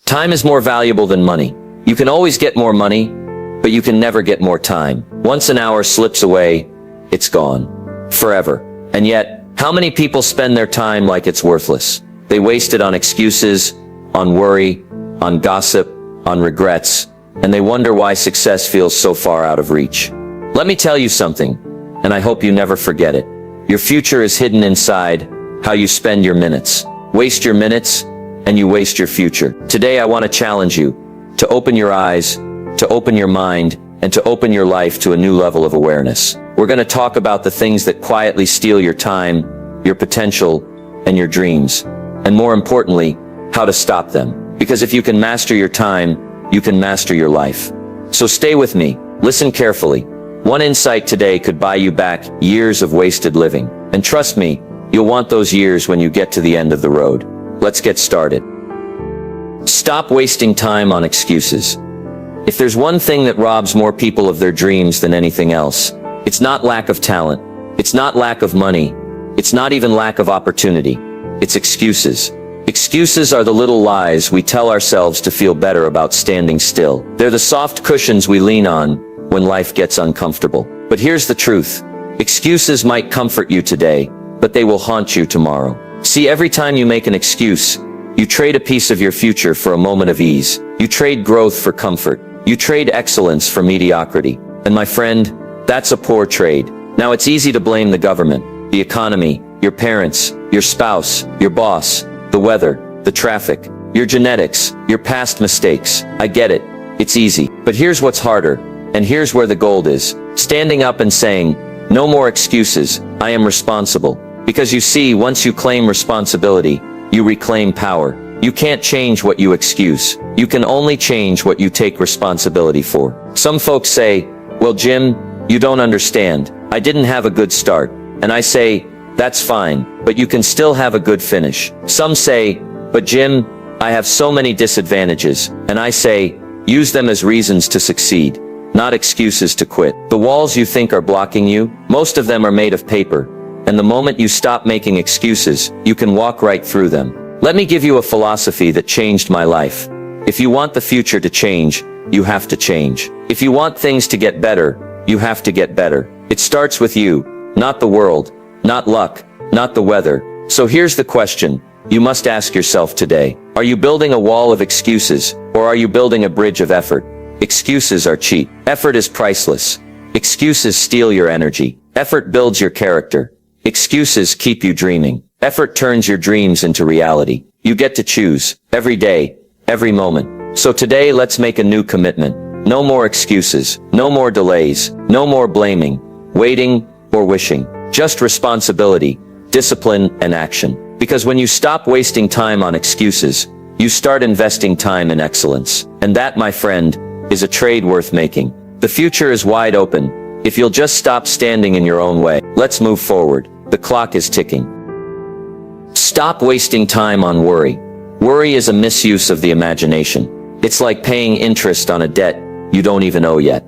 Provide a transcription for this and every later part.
Time is more valuable than money. You can always get more money, but you can never get more time. Once an hour slips away, it's gone. Forever. And yet, how many people spend their time like it's worthless? They waste it on excuses, on worry, on gossip, on regrets, and they wonder why success feels so far out of reach. Let me tell you something, and I hope you never forget it. Your future is hidden inside how you spend your minutes. Waste your minutes, and you waste your future. Today I want to challenge you to open your eyes, to open your mind, and to open your life to a new level of awareness. We're going to talk about the things that quietly steal your time, your potential, and your dreams. And more importantly, how to stop them. Because if you can master your time, you can master your life. So stay with me, listen carefully. One insight today could buy you back years of wasted living. And trust me, you'll want those years when you get to the end of the road. Let's get started. Stop wasting time on excuses. If there's one thing that robs more people of their dreams than anything else, it's not lack of talent. It's not lack of money. It's not even lack of opportunity. It's excuses. Excuses are the little lies we tell ourselves to feel better about standing still. They're the soft cushions we lean on when life gets uncomfortable. But here's the truth. Excuses might comfort you today, but they will haunt you tomorrow. See, every time you make an excuse, you trade a piece of your future for a moment of ease. You trade growth for comfort. You trade excellence for mediocrity. And my friend, that's a poor trade. Now it's easy to blame the government, the economy, your parents, your spouse, your boss, the weather, the traffic, your genetics, your past mistakes. I get it. It's easy. But here's what's harder, and here's where the gold is. Standing up and saying, no more excuses, I am responsible. Because you see, once you claim responsibility, you reclaim power. You can't change what you excuse. You can only change what you take responsibility for. Some folks say, well, Jim, you don't understand. I didn't have a good start. And I say, that's fine, but you can still have a good finish. Some say, but Jim, I have so many disadvantages. And I say, use them as reasons to succeed, not excuses to quit. The walls you think are blocking you, most of them are made of paper. And the moment you stop making excuses, you can walk right through them. Let me give you a philosophy that changed my life. If you want the future to change, you have to change. If you want things to get better, you have to get better. It starts with you, not the world, not luck, not the weather. So here's the question you must ask yourself today. Are you building a wall of excuses, or are you building a bridge of effort? Excuses are cheap. Effort is priceless. Excuses steal your energy. Effort builds your character. Excuses keep you dreaming. Effort turns your dreams into reality. You get to choose, every day, every moment. So today let's make a new commitment. No more excuses, no more delays, no more blaming, waiting, or wishing. Just responsibility, discipline, and action. Because when you stop wasting time on excuses, you start investing time in excellence. And that, my friend, is a trade worth making. The future is wide open, if you'll just stop standing in your own way. Let's move forward. The clock is ticking. Stop wasting time on worry. Worry is a misuse of the imagination. It's like paying interest on a debt you don't even owe yet.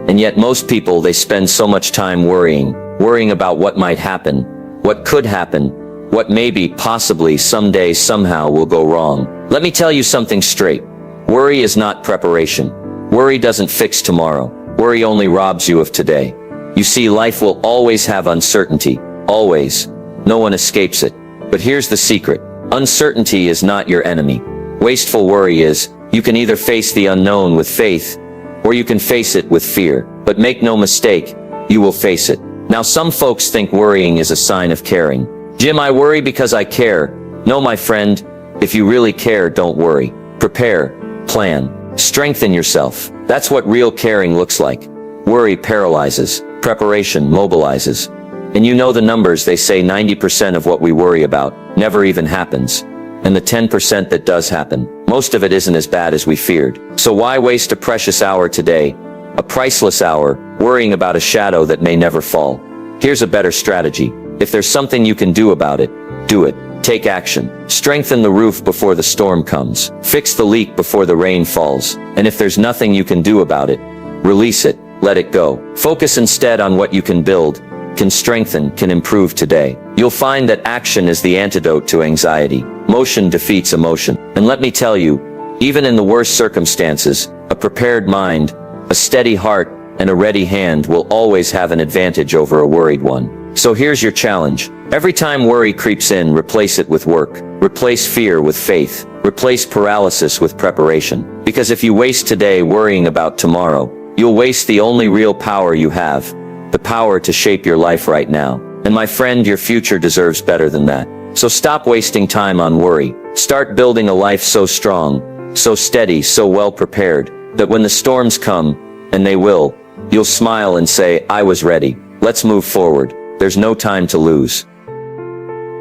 And yet most people, they spend so much time worrying about what might happen, what could happen, what maybe, possibly, someday, somehow will go wrong. Let me tell you something straight. Worry is not preparation. Worry doesn't fix tomorrow. Worry only robs you of today. You see, life will always have uncertainty. Always. No one escapes it. But here's the secret. Uncertainty is not your enemy. Wasteful worry is. You can either face the unknown with faith, or you can face it with fear. But make no mistake, you will face it. Now some folks think worrying is a sign of caring. Jim, I worry because I care. No, my friend, if you really care, don't worry. Prepare, plan, strengthen yourself. That's what real caring looks like. Worry paralyzes. Preparation mobilizes. And you know the numbers, they say 90% of what we worry about never even happens. And the 10% that does happen, most of it isn't as bad as we feared. So why waste a precious hour today, a priceless hour, worrying about a shadow that may never fall? Here's a better strategy. If there's something you can do about it, do it. Take action. Strengthen the roof before the storm comes. Fix the leak before the rain falls. And if there's nothing you can do about it, release it. Let it go. Focus instead on what you can build, can strengthen, can improve today. You'll find that action is the antidote to anxiety. Motion defeats emotion. And let me tell you, Even in the worst circumstances, a prepared mind, a steady heart, and a ready hand will always have an advantage over a worried one. So here's your challenge. Every time worry creeps in, replace it with work. Replace fear with faith. Replace paralysis with preparation. Because if you waste today worrying about tomorrow, you'll waste the only real power you have, the power to shape your life right now. And my friend, your future deserves better than that. So stop wasting time on worry. Start building a life so strong, so steady, so well prepared, that when the storms come, and they will, you'll smile and say, I was ready. Let's move forward. There's no time to lose.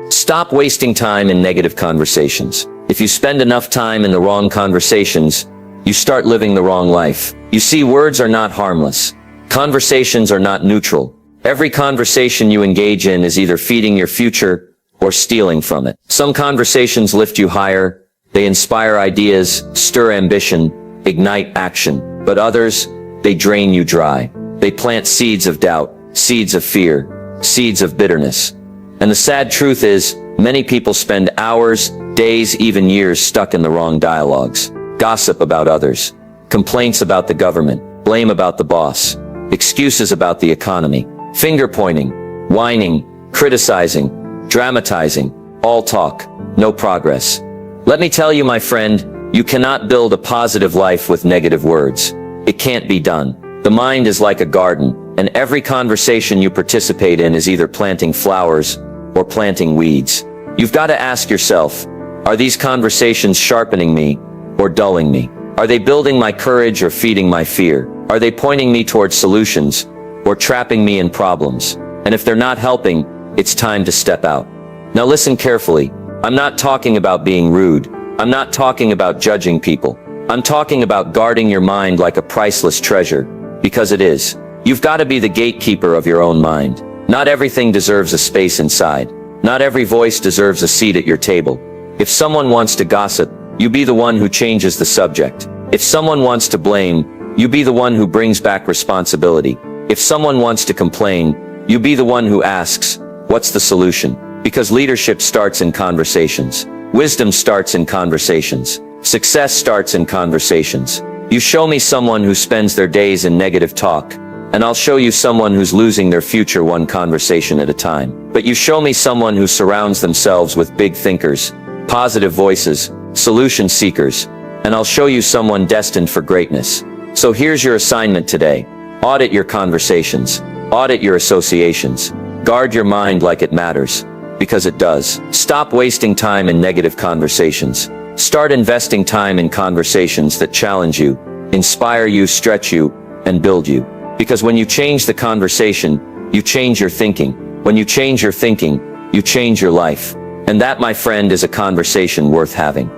Stop wasting time in negative conversations. If you spend enough time in the wrong conversations, you start living the wrong life. You see, words are not harmless. Conversations are not neutral. Every conversation you engage in is either feeding your future or stealing from it. Some conversations lift you higher. They inspire ideas, stir ambition, ignite action. But others, they drain you dry. They plant seeds of doubt, seeds of fear, seeds of bitterness. And the sad truth is, many people spend hours, days, even years stuck in the wrong dialogues. Gossip about others, complaints about the government, blame about the boss, excuses about the economy, finger pointing, whining, criticizing, dramatizing, all talk, no progress. Let me tell you, my friend, you cannot build a positive life with negative words. It can't be done. The mind is like a garden, and every conversation you participate in is either planting flowers or planting weeds. You've got to ask yourself, are these conversations sharpening me or dulling me? Are they building my courage or feeding my fear? Are they pointing me towards solutions or trapping me in problems? And if they're not helping, it's time to step out. Now listen carefully. I'm not talking about being rude. I'm not talking about judging people. I'm talking about guarding your mind like a priceless treasure, because it is. You've got to be the gatekeeper of your own mind. Not everything deserves a space inside. Not every voice deserves a seat at your table. If someone wants to gossip, you be the one who changes the subject. If someone wants to blame, you be the one who brings back responsibility. If someone wants to complain, you be the one who asks, what's the solution? Because leadership starts in conversations. Wisdom starts in conversations. Success starts in conversations. You show me someone who spends their days in negative talk, and I'll show you someone who's losing their future one conversation at a time. But you show me someone who surrounds themselves with big thinkers, positive voices, solution seekers, and I'll show you someone destined for greatness. So here's your assignment today. Audit your conversations. Audit your associations. Guard your mind like it matters, because it does. Stop wasting time in negative conversations. Start investing time in conversations that challenge you, inspire you, stretch you, and build you. Because when you change the conversation, you change your thinking. When you change your thinking, you change your life. And that, my friend, is a conversation worth having.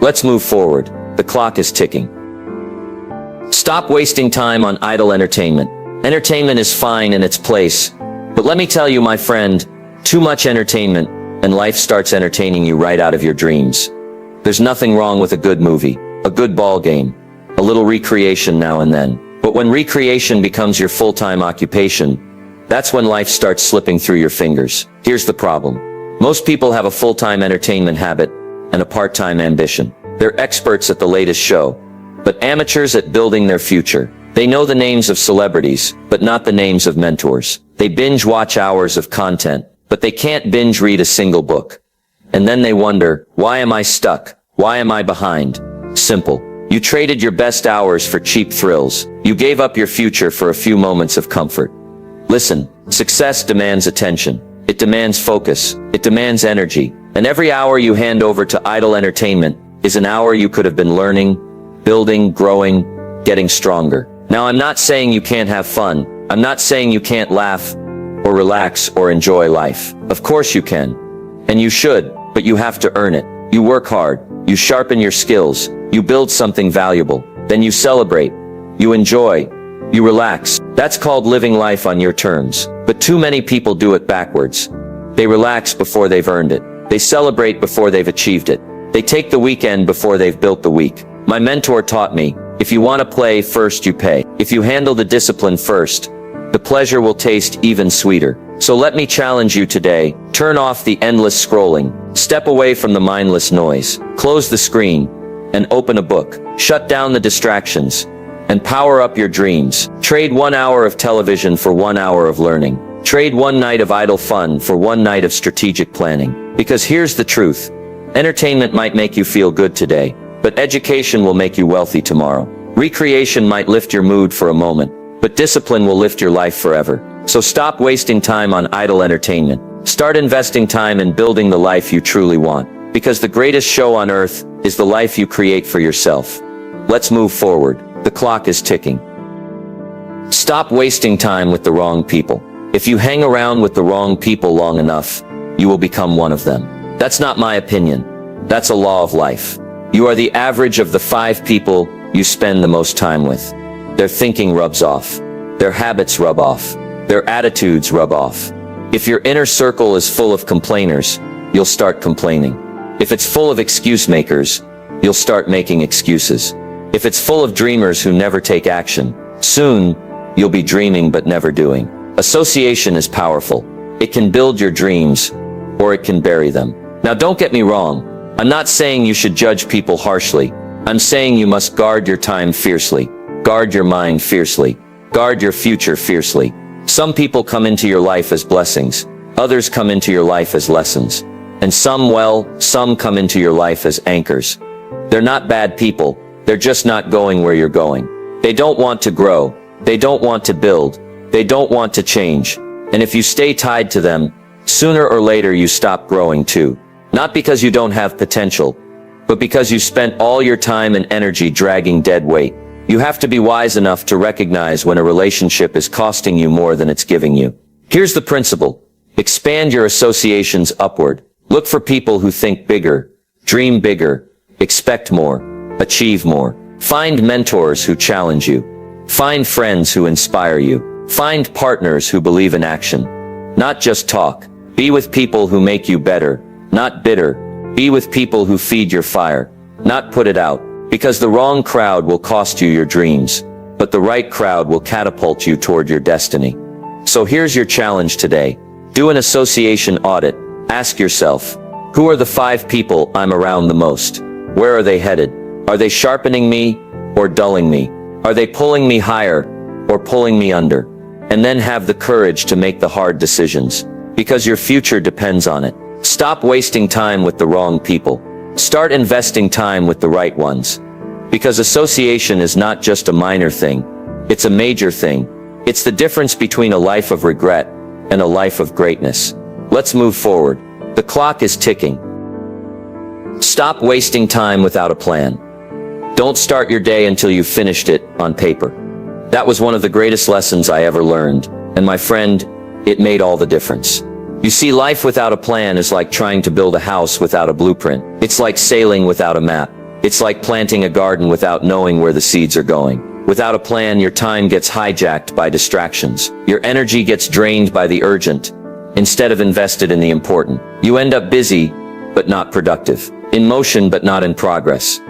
Let's move forward. The clock is ticking. Stop wasting time on idle entertainment. Entertainment is fine in its place. But let me tell you, my friend, too much entertainment, and life starts entertaining you right out of your dreams. There's nothing wrong with a good movie, a good ball game, a little recreation now and then. But when recreation becomes your full-time occupation, that's when life starts slipping through your fingers. Here's the problem. Most people have a full-time entertainment habit and a part-time ambition. They're experts at the latest show, but amateurs at building their future. They know the names of celebrities, but not the names of mentors. They binge watch hours of content, but they can't binge read a single book. And then they wonder, why am I stuck? Why am I behind? Simple. You traded your best hours for cheap thrills. You gave up your future for a few moments of comfort. Listen, success demands attention. It demands focus. It demands energy. And every hour you hand over to idle entertainment is an hour you could have been learning, building, growing, getting stronger. Now, I'm not saying you can't have fun. I'm not saying you can't laugh or relax or enjoy life. Of course you can. And you should, but you have to earn it. You work hard. You sharpen your skills. You build something valuable. Then you celebrate. You enjoy. You relax. That's called living life on your terms. But too many people do it backwards. They relax before they've earned it. They celebrate before they've achieved it. They take the weekend before they've built the week. My mentor taught me, if you want to play, first you pay. If you handle the discipline first, the pleasure will taste even sweeter. So let me challenge you today. Turn off the endless scrolling. Step away from the mindless noise. Close the screen and open a book. Shut down the distractions and power up your dreams. Trade 1 hour of television for 1 hour of learning. Trade 1 night of idle fun for 1 night of strategic planning. Because here's the truth. Entertainment might make you feel good today, but education will make you wealthy tomorrow. Recreation might lift your mood for a moment, but discipline will lift your life forever. So stop wasting time on idle entertainment. Start investing time in building the life you truly want. Because the greatest show on earth is the life you create for yourself. Let's move forward. The clock is ticking. Stop wasting time with the wrong people. If you hang around with the wrong people long enough, you will become one of them. That's not my opinion. That's a law of life. You are the average of the 5 people you spend the most time with. Their thinking rubs off. Their habits rub off. Their attitudes rub off. If your inner circle is full of complainers, you'll start complaining. If it's full of excuse makers, you'll start making excuses. If it's full of dreamers who never take action, soon, you'll be dreaming but never doing. Association is powerful. It can build your dreams, or it can bury them. Now don't get me wrong. I'm not saying you should judge people harshly. I'm saying you must guard your time fiercely. Guard your mind fiercely. Guard your future fiercely. Some people come into your life as blessings. Others come into your life as lessons. And some come into your life as anchors. They're not bad people. They're just not going where you're going. They don't want to grow. They don't want to build. They don't want to change. And if you stay tied to them, sooner or later you stop growing too. Not because you don't have potential, but because you spent all your time and energy dragging dead weight. You have to be wise enough to recognize when a relationship is costing you more than it's giving you. Here's the principle. Expand your associations upward. Look for people who think bigger, dream bigger, expect more, achieve more. Find mentors who challenge you. Find friends who inspire you. Find partners who believe in action. Not just talk. Be with people who make you better, not bitter. Be with people who feed your fire, not put it out. Because the wrong crowd will cost you your dreams, but the right crowd will catapult you toward your destiny. So here's your challenge today. Do an association audit. Ask yourself, who are the 5 people I'm around the most? Where are they headed? Are they sharpening me or dulling me? Are they pulling me higher or pulling me under? And then have the courage to make the hard decisions, because your future depends on it. Stop wasting time with the wrong people. Start investing time with the right ones. Because association is not just a minor thing, it's a major thing. It's the difference between a life of regret and a life of greatness. Let's move forward. The clock is ticking. Stop wasting time without a plan. Don't start your day until you've finished it on paper. That was one of the greatest lessons I ever learned, and my friend, it made all the difference. You see, life without a plan is like trying to build a house without a blueprint. It's like sailing without a map. It's like planting a garden without knowing where the seeds are going. Without a plan, your time gets hijacked by distractions. Your energy gets drained by the urgent, instead of invested in the important. You end up busy, but not productive. In motion, but not in progress.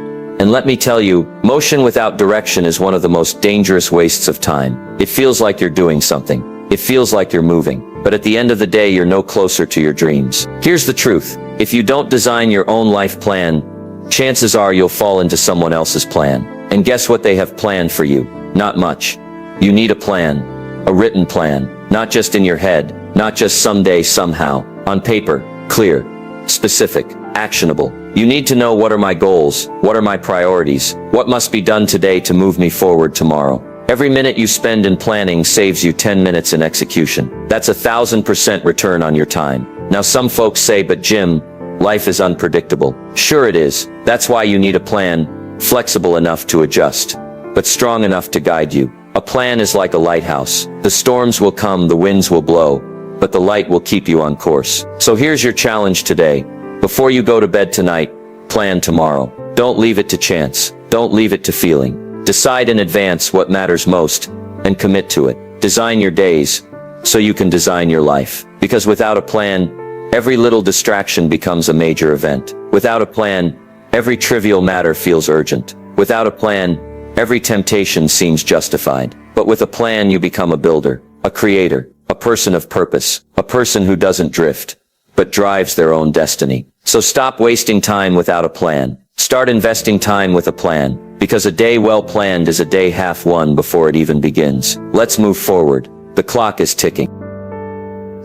And let me tell you, motion without direction is one of the most dangerous wastes of time. It feels like you're doing something. It feels like you're moving. But at the end of the day, you're no closer to your dreams. Here's the truth. If you don't design your own life plan, chances are you'll fall into someone else's plan. And guess what they have planned for you? Not much. You need a plan. A written plan. Not just in your head. Not just someday, somehow. On paper. Clear. Specific. Actionable. You need to know, what are my goals? What are my priorities? What must be done today to move me forward tomorrow? Every minute you spend in planning saves you 10 minutes in execution. That's 1,000% return on your time. Now some folks say, but Jim, life is unpredictable. Sure it is. That's why you need a plan, flexible enough to adjust, but strong enough to guide you. A plan is like a lighthouse. The storms will come, the winds will blow, but the light will keep you on course. So here's your challenge today. Before you go to bed tonight, plan tomorrow. Don't leave it to chance. Don't leave it to feeling. Decide in advance what matters most, and commit to it. Design your days, so you can design your life. Because without a plan, every little distraction becomes a major event. Without a plan, every trivial matter feels urgent. Without a plan, every temptation seems justified. But with a plan, you become a builder, a creator, a person of purpose, a person who doesn't drift, but drives their own destiny. So stop wasting time without a plan. Start investing time with a plan, because a day well planned is a day half won before it even begins. Let's move forward. The clock is ticking.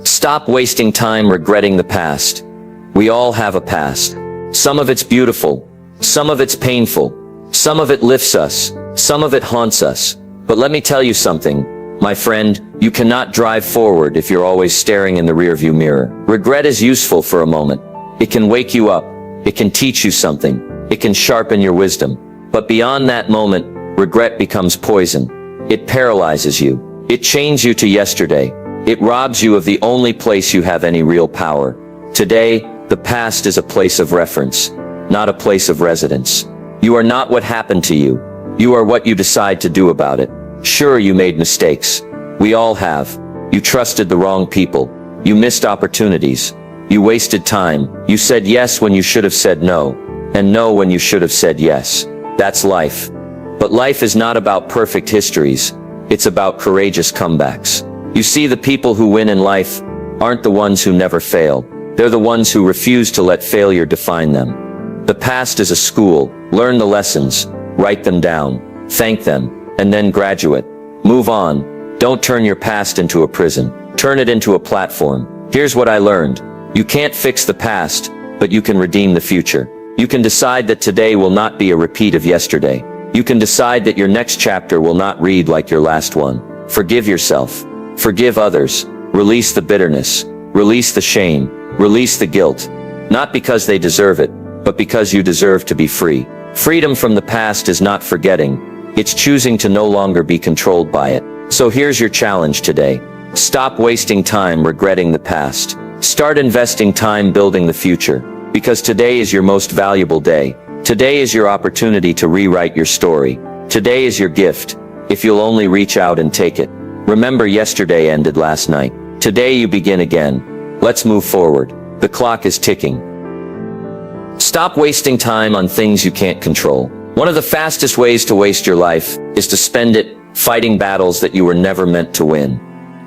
Stop wasting time regretting the past. We all have a past. Some of it's beautiful, some of it's painful, some of it lifts us, some of it haunts us. But let me tell you something, my friend, you cannot drive forward if you're always staring in the rearview mirror. Regret is useful for a moment. It can wake you up. It can teach you something. It can sharpen your wisdom. But beyond that moment, regret becomes poison. It paralyzes you. It chains you to yesterday. It robs you of the only place you have any real power. Today, the past is a place of reference, not a place of residence. You are not what happened to you. You are what you decide to do about it. Sure, you made mistakes. We all have. You trusted the wrong people. You missed opportunities. You wasted time. You said yes when you should have said no, and no when you should have said yes. That's life. But life is not about perfect histories. It's about courageous comebacks. You see, the people who win in life aren't the ones who never fail. They're the ones who refuse to let failure define them. The past is a school. Learn the lessons. Write them down. Thank them. And then graduate. Move on. Don't turn your past into a prison. Turn it into a platform. Here's what I learned. You can't fix the past, but you can redeem the future. You can decide that today will not be a repeat of yesterday. You can decide that your next chapter will not read like your last one. Forgive yourself. Forgive others. Release the bitterness. Release the shame. Release the guilt. Not because they deserve it, but because you deserve to be free. Freedom from the past is not forgetting. It's choosing to no longer be controlled by it. So here's your challenge today. Stop wasting time regretting the past. Start investing time building the future. Because today is your most valuable day. Today is your opportunity to rewrite your story. Today is your gift, if you'll only reach out and take it. Remember, yesterday ended last night. Today you begin again. Let's move forward. The clock is ticking. Stop wasting time on things you can't control. One of the fastest ways to waste your life is to spend it fighting battles that you were never meant to win.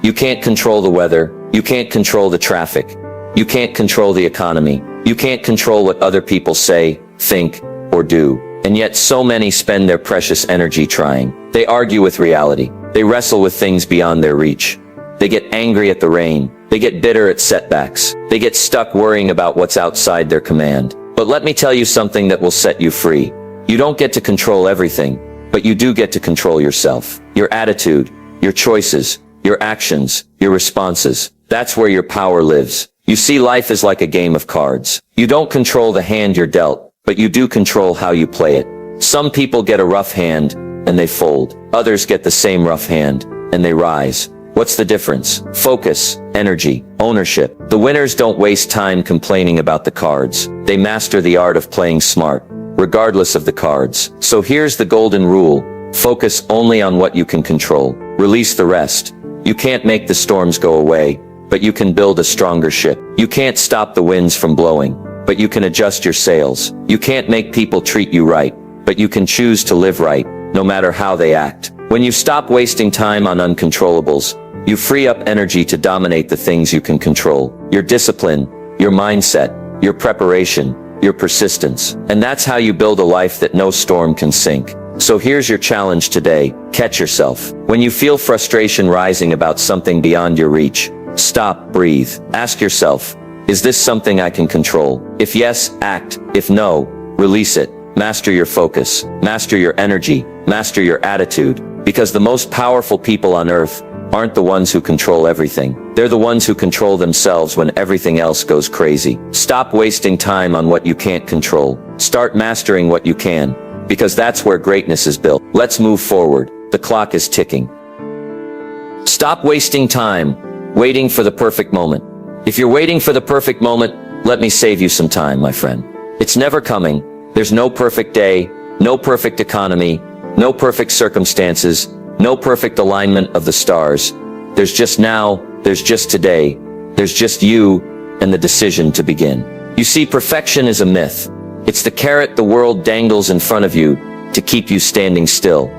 You can't control the weather. You can't control the traffic. You can't control the economy. You can't control what other people say, think, or do. And yet so many spend their precious energy trying. They argue with reality. They wrestle with things beyond their reach. They get angry at the rain. They get bitter at setbacks. They get stuck worrying about what's outside their command. But let me tell you something that will set you free. You don't get to control everything, but you do get to control yourself. Your attitude, your choices, your actions, your responses. That's where your power lives. You see, life is like a game of cards. You don't control the hand you're dealt, but you do control how you play it. Some people get a rough hand, and they fold. Others get the same rough hand, and they rise. What's the difference? Focus, energy, ownership. The winners don't waste time complaining about the cards. They master the art of playing smart, regardless of the cards. So here's the golden rule. Focus only on what you can control. Release the rest. You can't make the storms go away, but you can build a stronger ship. You can't stop the winds from blowing, but you can adjust your sails. You can't make people treat you right, but you can choose to live right, no matter how they act. When you stop wasting time on uncontrollables, you free up energy to dominate the things you can control. Your discipline, your mindset, your preparation, your persistence. And that's how you build a life that no storm can sink. So here's your challenge today. Catch yourself. When you feel frustration rising about something beyond your reach, stop, breathe. Ask yourself, is this something I can control? If yes, act. If no, release it. Master your focus. Master your energy. Master your attitude. Because the most powerful people on earth aren't the ones who control everything. They're the ones who control themselves when everything else goes crazy. Stop wasting time on what you can't control. Start mastering what you can. Because that's where greatness is built. Let's move forward. The clock is ticking. Stop wasting time waiting for the perfect moment. If you're waiting for the perfect moment, let me save you some time, my friend. It's never coming. There's no perfect day, no perfect economy, no perfect circumstances, no perfect alignment of the stars. There's just now, there's just today, there's just you and the decision to begin. You see, perfection is a myth. It's the carrot the world dangles in front of you to keep you standing still.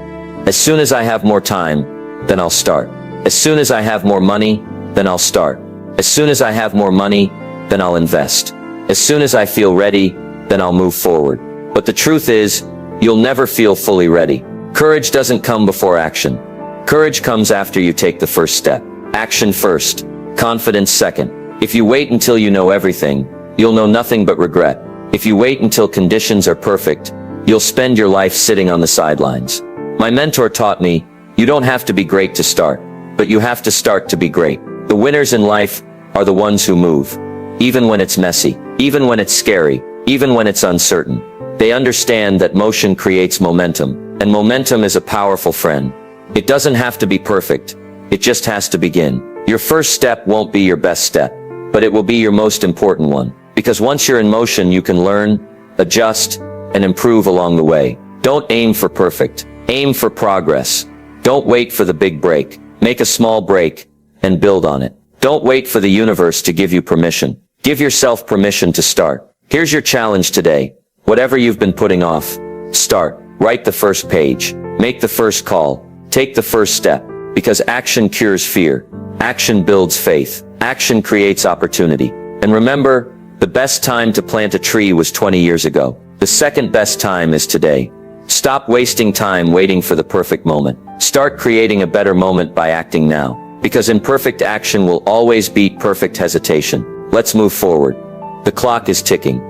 As soon as I have more time, then I'll start. As soon as I have more money, then I'll start. As soon as I have more money, then I'll invest. As soon as I feel ready, then I'll move forward. But the truth is, you'll never feel fully ready. Courage doesn't come before action. Courage comes after you take the first step. Action first, confidence second. If you wait until you know everything, you'll know nothing but regret. If you wait until conditions are perfect, you'll spend your life sitting on the sidelines. My mentor taught me, you don't have to be great to start, but you have to start to be great. The winners in life are the ones who move. Even when it's messy, even when it's scary, even when it's uncertain. They understand that motion creates momentum, and momentum is a powerful friend. It doesn't have to be perfect. It just has to begin. Your first step won't be your best step, but it will be your most important one. Because once you're in motion, you can learn, adjust, and improve along the way. Don't aim for perfect. Aim for progress. Don't wait for the big break. Make a small break and build on it. Don't wait for the universe to give you permission. Give yourself permission to start. Here's your challenge today. Whatever you've been putting off, start. Write the first page. Make the first call. Take the first step. Because action cures fear. Action builds faith. Action creates opportunity. And remember, the best time to plant a tree was 20 years ago. The second best time is today. Stop wasting time waiting for the perfect moment. Start creating a better moment by acting now. Because imperfect action will always beat perfect hesitation. Let's move forward. The clock is ticking.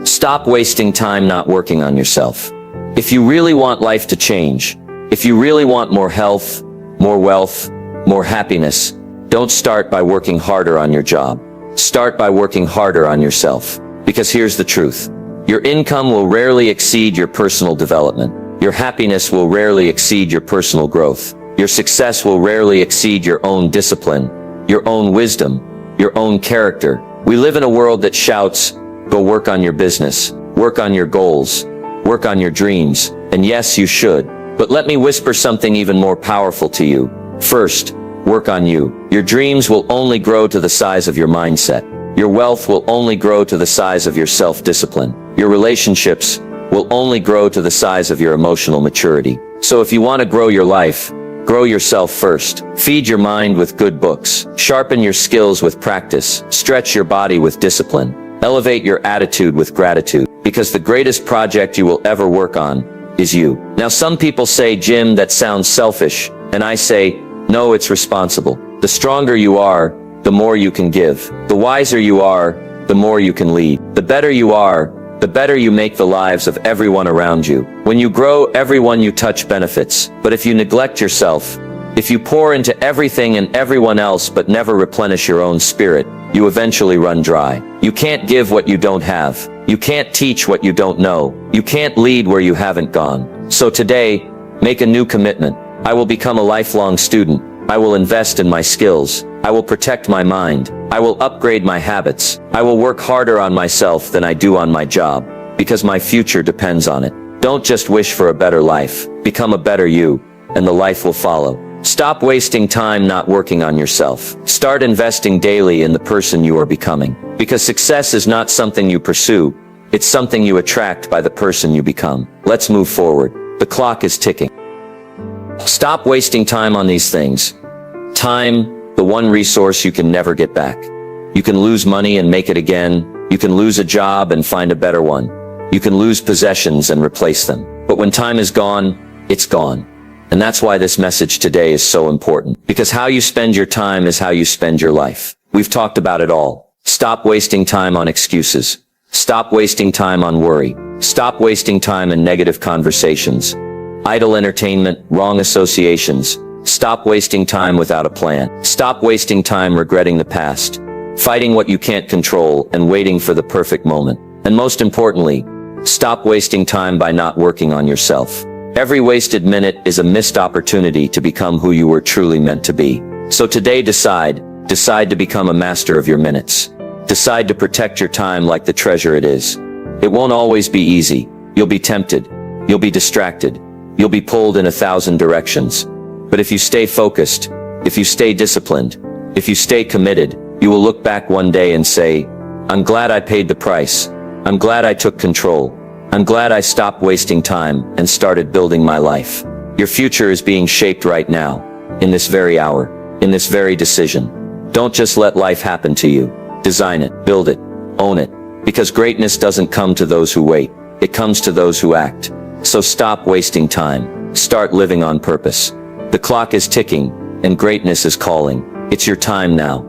Stop wasting time not working on yourself. If you really want life to change, if you really want more health, more wealth, more happiness, don't start by working harder on your job. Start by working harder on yourself. Because here's the truth. Your income will rarely exceed your personal development. Your happiness will rarely exceed your personal growth. Your success will rarely exceed your own discipline, your own wisdom, your own character. We live in a world that shouts, go work on your business, work on your goals, work on your dreams, and yes, you should. But let me whisper something even more powerful to you. First, work on you. Your dreams will only grow to the size of your mindset. Your wealth will only grow to the size of your self-discipline. Your relationships will only grow to the size of your emotional maturity. So if you want to grow your life, grow yourself first. Feed your mind with good books. Sharpen your skills with practice. Stretch your body with discipline. Elevate your attitude with gratitude. Because the greatest project you will ever work on is you. Now some people say, Jim, that sounds selfish. And I say, no, it's responsible. The stronger you are, the more you can give. The wiser you are, the more you can lead. The better you are, the better you make the lives of everyone around you. When you grow, everyone you touch benefits. But if you neglect yourself, if you pour into everything and everyone else but never replenish your own spirit, you eventually run dry. You can't give what you don't have. You can't teach what you don't know. You can't lead where you haven't gone. So today, make a new commitment. I will become a lifelong student. I will invest in my skills. I will protect my mind. I will upgrade my habits. I will work harder on myself than I do on my job, because my future depends on it. Don't just wish for a better life. Become a better you, and the life will follow. Stop wasting time not working on yourself. Start investing daily in the person you are becoming. Because success is not something you pursue. It's something you attract by the person you become. Let's move forward. The clock is ticking. Stop wasting time on these things. Time, the one resource you can never get back. You can lose money and make it again. You can lose a job and find a better one. You can lose possessions and replace them. But when time is gone, it's gone. And that's why this message today is so important. Because how you spend your time is how you spend your life. We've talked about it all. Stop wasting time on excuses. Stop wasting time on worry. Stop wasting time in negative conversations. Idle entertainment, wrong associations. Stop wasting time without a plan. Stop wasting time regretting the past, fighting what you can't control, and waiting for the perfect moment. And most importantly, stop wasting time by not working on yourself. Every wasted minute is a missed opportunity to become who you were truly meant to be. So today decide to become a master of your minutes. Decide to protect your time like the treasure it is. It won't always be easy. You'll be tempted. You'll be distracted. You'll be pulled in 1,000 directions. But if you stay focused, if you stay disciplined, if you stay committed, you will look back one day and say, I'm glad I paid the price. I'm glad I took control. I'm glad I stopped wasting time and started building my life. Your future is being shaped right now, in this very hour, in this very decision. Don't just let life happen to you. Design it, build it, own it. Because greatness doesn't come to those who wait. it comes to those who act. So stop wasting time. Start living on purpose. The clock is ticking, and greatness is calling. It's your time now.